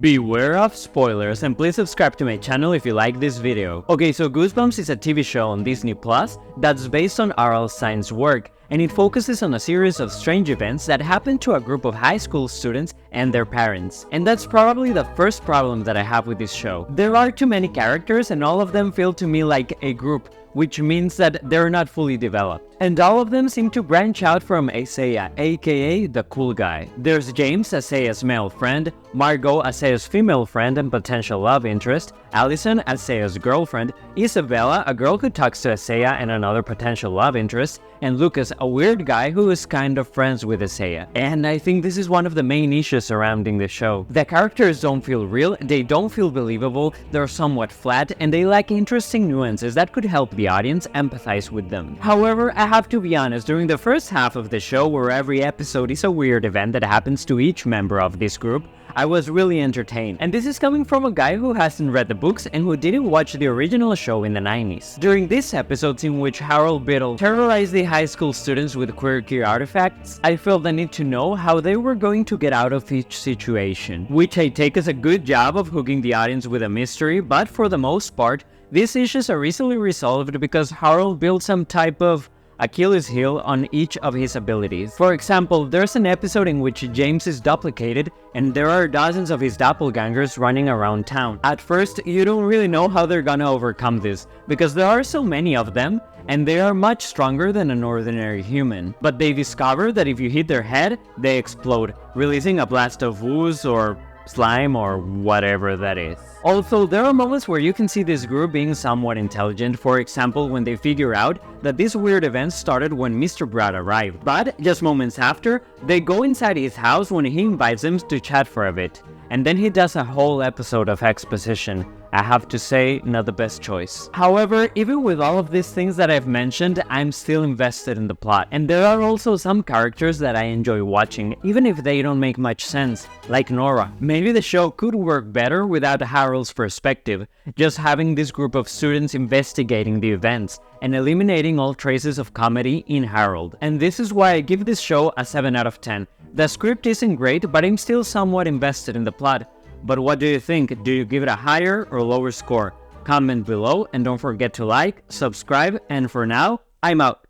Beware of spoilers, and please subscribe to my channel if you like this video. Okay, so Goosebumps is a TV show on Disney Plus that's based on R.L. Stine's work, and it focuses on a series of strange events that happen to a group of high school students and their parents. And that's probably the first problem that I have with this show. There are too many characters and all of them feel to me like a group, which means that they're not fully developed. And all of them seem to branch out from Isaiah, aka the cool guy. There's James, Isaiah's male friend, Margot, Isaiah's female friend and potential love interest, Allison, Isaiah's girlfriend, Isabella, a girl who talks to Isaiah and another potential love interest, and Lucas, a weird guy who is kind of friends with Isaiah. And I think this is one of the main issues surrounding the show. The characters don't feel real, they don't feel believable, they're somewhat flat, and they lack interesting nuances that could help the audience empathize with them. However, I have to be honest, during the first half of the show, where every episode is a weird event that happens to each member of this group, I was really entertained. And this is coming from a guy who hasn't read the books and who didn't watch the original show in the 90s. During these episodes in which Harold Biddle terrorized the high school students with quirky artifacts, I felt the need to know how they were going to get out of each situation, which I take as a good job of hooking the audience with a mystery, but for the most part, these issues are easily resolved because Harold built some type of Achilles heel on each of his abilities. For example, there's an episode in which James is duplicated and there are dozens of his doppelgangers running around town. At first, you don't really know how they're gonna overcome this, because there are so many of them and they are much stronger than an ordinary human. But they discover that if you hit their head, they explode, releasing a blast of ooze or slime or whatever that is. Also, there are moments where you can see this group being somewhat intelligent, for example when they figure out that this weird event started when Mr. Brad arrived. But just moments after, they go inside his house when he invites them to chat for a bit. And then he does a whole episode of exposition. I have to say, not the best choice. However, even with all of these things that I've mentioned, I'm still invested in the plot. And there are also some characters that I enjoy watching, even if they don't make much sense, like Nora. Maybe the show could work better without Harold's perspective, just having this group of students investigating the events and eliminating all traces of comedy in Harold. And this is why I give this show a 7 out of 10. The script isn't great, but I'm still somewhat invested in the plot. But what do you think? Do you give it a higher or lower score? Comment below and don't forget to like, subscribe, and for now, I'm out.